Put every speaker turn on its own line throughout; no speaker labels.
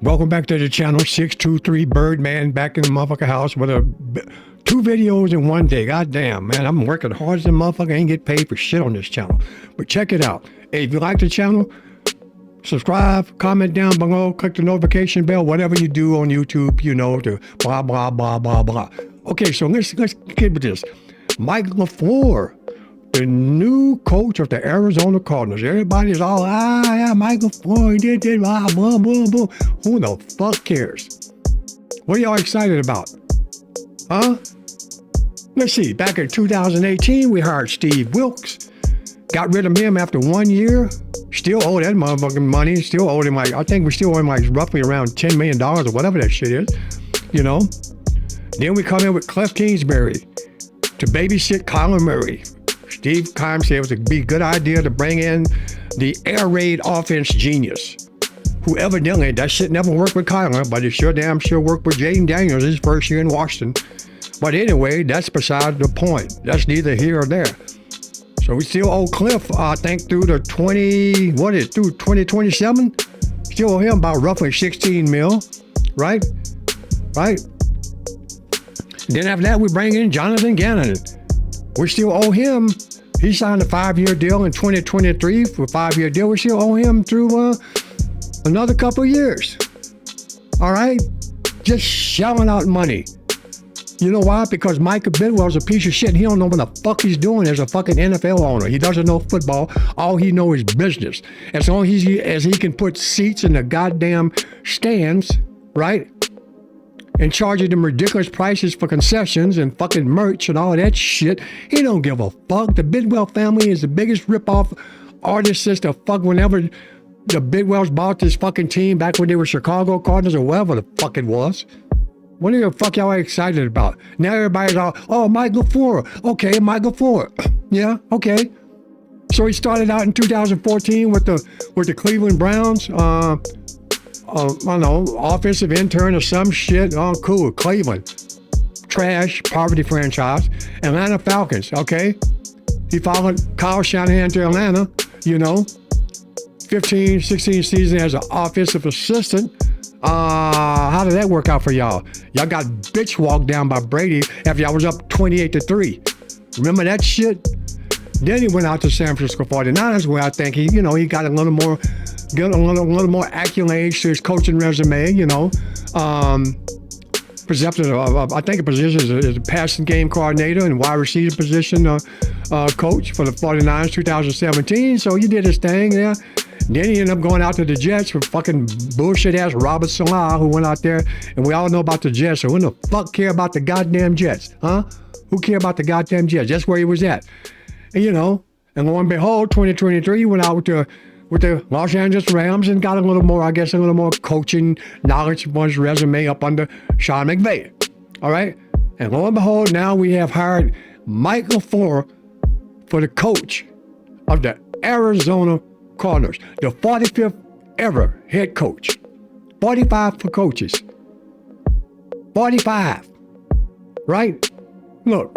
Welcome back to the channel. 623 Birdman back in the motherfucker house with two videos in one day. God damn, man, I'm working hard as a motherfucker. I ain't get paid for shit on this channel. But check it out. Hey, if you like the channel, subscribe, comment down below, click the notification bell, whatever you do on YouTube, you know, to blah, blah, blah, blah, blah. Okay, so let's get with this. Mike LaFleur, the new coach of the Arizona Cardinals. Everybody's all, Mike LaFleur, he did this, blah, blah, blah, blah. Who the fuck cares? What are y'all excited about? Huh? Let's see, back in 2018, we hired Steve Wilks. Got rid of him after 1 year. Still owe that motherfucking money. Still owe him I think we still owe him roughly around $10 million or whatever that shit is, you know? Then we come in with Kingsbury to babysit Kyler Murray. Steve Keim said it would be a good idea to bring in the air raid offense genius, who evidently, that shit never worked with Kyler, but it sure damn sure worked with Jaden Daniels his first year in Washington. But anyway, that's beside the point. That's neither here or there. So we still owe Cliff, I think, through 2027? Still owe him about roughly 16 mil, right? Right? Then after that, we bring in Jonathan Gannon. We still owe him. He signed a 5-year deal in 2023 for a 5-year deal. We still owe him through another couple of years. All right? Just shelling out money. You know why? Because Mike Bidwell's a piece of shit. He don't know what the fuck he's doing as a fucking NFL owner. He doesn't know football. All he knows is business. As long as he can put seats in the goddamn stands, right? And charging them ridiculous prices for concessions and fucking merch and all that shit. He don't give a fuck. The Bidwell family is the biggest rip-off artist since the fuck whenever the Bidwells bought this fucking team back when they were Chicago Cardinals or whatever the fuck it was. What the fuck y'all excited about? Now everybody's all, oh, Mike LaFleur. Okay, Mike LaFleur. Yeah, okay. So he started out in 2014 with the Cleveland Browns. I don't know, offensive intern or some shit. Oh, cool. Cleveland. Trash, poverty franchise. Atlanta Falcons, okay? He followed Kyle Shanahan to Atlanta, you know. 15, 16 season as an offensive assistant. How did that work out for y'all? Y'all got bitch walked down by Brady after y'all was up 28-3. Remember that shit? Then he went out to San Francisco 49ers where I think he got a little more accolades to his coaching resume, you know. Presented, I think a position as a passing game coordinator and wide receiver position coach for the 49ers 2017. So he did his thing there. Then he ended up going out to the Jets with fucking bullshit-ass Robert Salah, who went out there, and we all know about the Jets, so who the fuck care about the goddamn Jets, huh? Who care about the goddamn Jets? That's where he was at. And, you know, and lo and behold, 2023, he went out with the Los Angeles Rams and got a little more coaching knowledge on his resume up under Sean McVay, all right? And lo and behold, now we have hired Mike LaFleur for the coach of the Arizona Cardinals, the 45th ever head coach. 45 for coaches. 45. Right? Look,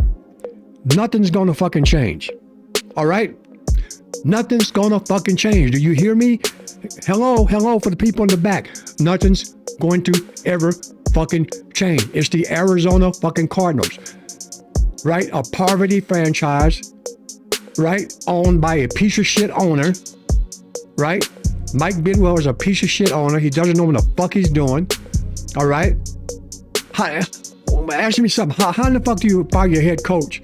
nothing's gonna fucking change. All right? Nothing's gonna fucking change. Do you hear me? Hello for the people in the back. Nothing's going to ever fucking change. It's the Arizona fucking Cardinals. Right? A poverty franchise. Right? Owned by a piece of shit owner. Right? Mike Bidwell is a piece of shit owner. He doesn't know what the fuck he's doing. All right? Ask me something. How in the fuck do you fire your head coach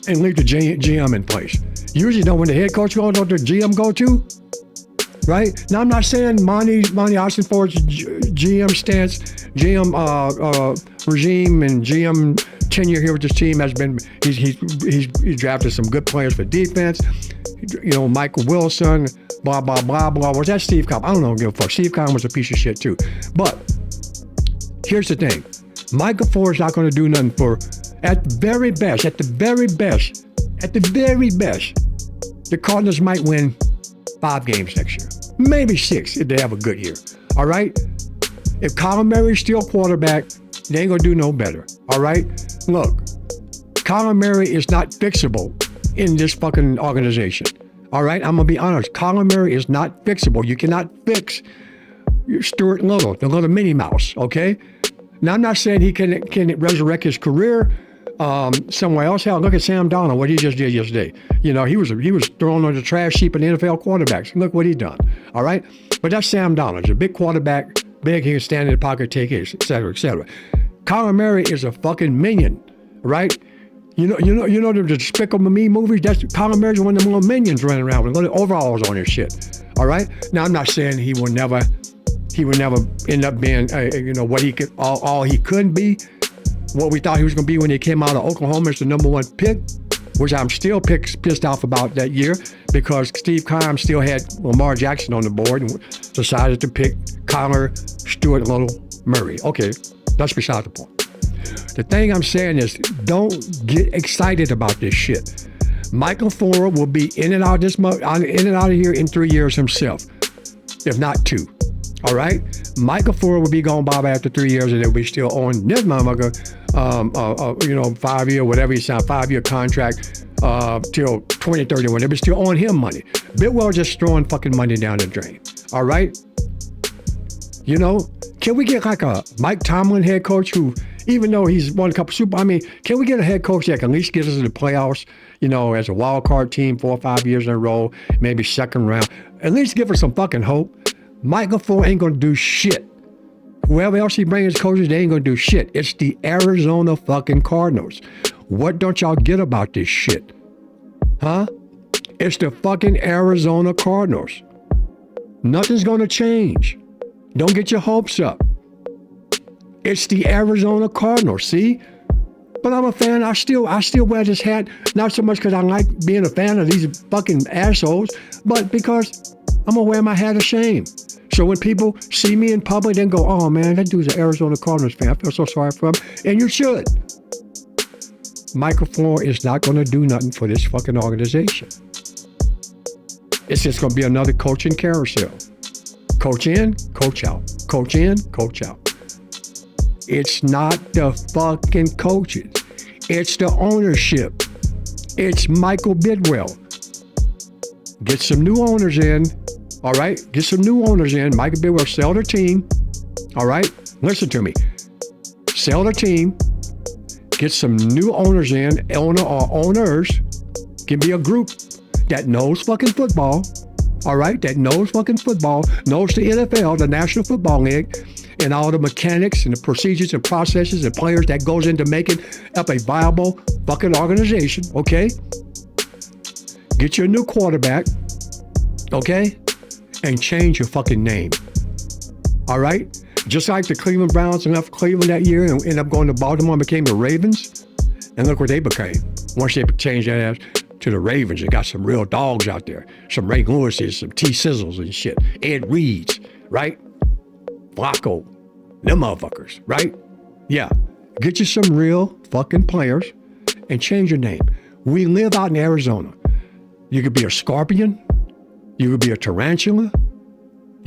and leave the GM in place? Usually, when the head coach goes, don't the GM go to? Right? Now, I'm not saying Monty Austin-Ford's GM stance, GM regime, and GM tenure here with this team has been, he's drafted some good players for defense. You know, Michael Wilson, blah, blah, blah, blah. Was that Steve Keim? I don't know, give a fuck. Steve Keim was a piece of shit too. But here's the thing. Mike LaFleur is not going to do nothing for, at the very best, the Cardinals might win 5 games next year. Maybe 6 if they have a good year. All right? If Kyler Murray's still quarterback, they ain't going to do no better. All right? Look, Kyler Murray is not fixable in this fucking organization. All right? I'm going to be honest. Kyler Murray is not fixable. You cannot fix Stuart Little, the little Minnie Mouse, okay? Now, I'm not saying he can resurrect his career somewhere else. Hell, look at Sam Darnold, what he just did yesterday. You know, he was thrown on the trash heap in the NFL quarterbacks. Look what he done, all right? But that's Sam Darnold. He's a big quarterback, big, he can stand in the pocket, take it, et cetera, et cetera. Kyler Murray is a fucking minion, right? You know the Despicable Me movies? That's Kyler Murray's one of them little minions running around with little overalls on his shit. All right. Now I'm not saying he would never end up being what he could all he couldn't be, what we thought he was going to be when he came out of Oklahoma as the #1 pick, which I'm still pissed off about that year because Steve Keim still had Lamar Jackson on the board and decided to pick Kyler Stuart Little Murray. Okay, that's beside the point. The thing I'm saying is, don't get excited about this shit. Mike LaFleur will be in and out of here in 3 years himself, if not 2. All right, Mike LaFleur will be gone by after 3 years, and they'll be still on this motherfucker, 5-year, whatever he signed, 5-year contract till 2031. They'll be still on him money. Bidwell just throwing fucking money down the drain. All right, you know, can we get like a Mike Tomlin head coach who, even though he's won a couple can we get a head coach that can at least get us to the playoffs, you know, as a wild card team 4 or 5 years in a row, maybe second round, at least give us some fucking hope. Mike LaFleur ain't gonna do shit. Whoever else he brings as coaches, they ain't gonna do shit. It's the Arizona fucking Cardinals. What don't y'all get about this shit? Huh? It's the fucking Arizona Cardinals. Nothing's gonna change. Don't get your hopes up. It's the Arizona Cardinals, see? But I'm a fan. I still wear this hat, not so much because I like being a fan of these fucking assholes, but because I'm gonna wear my hat of shame. So when people see me in public, then go, oh man, that dude's an Arizona Cardinals fan. I feel so sorry for him. And you should. Mike LaFleur is not gonna do nothing for this fucking organization. It's just gonna be another coaching carousel. Coach in, coach out. Coach in, coach out. It's not the fucking coaches. It's the ownership. It's Michael Bidwell. Get some new owners in. All right? Get some new owners in. Michael Bidwell, sell their team. All right? Listen to me. Sell their team. Get some new owners in. Owner or owners can be a group that knows fucking football. All right? That knows fucking football, knows the NFL, the National Football League, and all the mechanics and the procedures and processes and players that goes into making up a viable fucking organization, okay? Get your new quarterback, okay? And change your fucking name, all right? Just like the Cleveland Browns left Cleveland that year and ended up going to Baltimore and became the Ravens. And look what they became. Once they changed that ass to the Ravens, they got some real dogs out there. Some Ray Lewis's, some T. Sizzles and shit. Ed Reeds, right? Flacco, them motherfuckers, right? Yeah, get you some real fucking players and change your name. We live out in Arizona. You could be a scorpion. You could be a tarantula.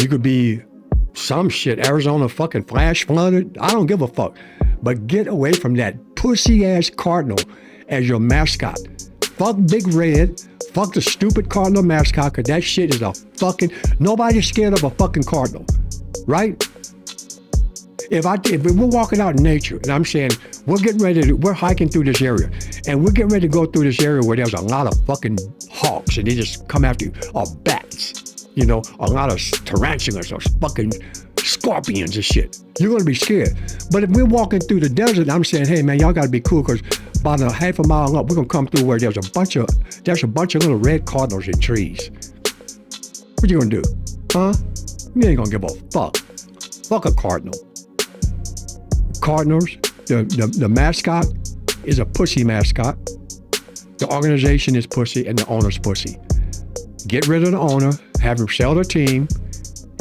You could be some shit, Arizona fucking flash flooded. I don't give a fuck. But get away from that pussy ass cardinal as your mascot. Fuck Big Red. Fuck the stupid cardinal mascot, because that shit is a fucking, nobody's scared of a fucking cardinal, right? If we're walking out in nature and I'm saying we're hiking through this area and we're getting ready to go through this area where there's a lot of fucking hawks and they just come after you, or bats, you know, a lot of tarantulas or fucking scorpions and shit, you're gonna be scared. But if we're walking through the desert and I'm saying, hey man, y'all gotta be cool, because about a half a mile up, we're gonna come through where there's a bunch of little red cardinals in trees. What you gonna do? Huh? You ain't gonna give a fuck. Fuck a cardinal. Cardinals, the mascot is a pussy mascot. The organization is pussy and the owner's pussy. Get rid of the owner, have him sell the team,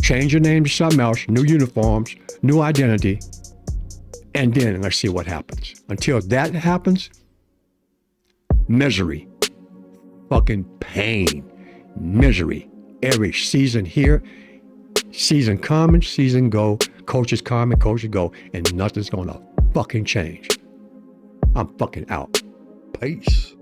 change your name to something else, new uniforms, new identity, and then let's see what happens. Until that happens, misery, fucking pain, misery. Every season here, season come and season go, coaches come and coaches go, and nothing's gonna fucking change. I'm fucking out. Peace.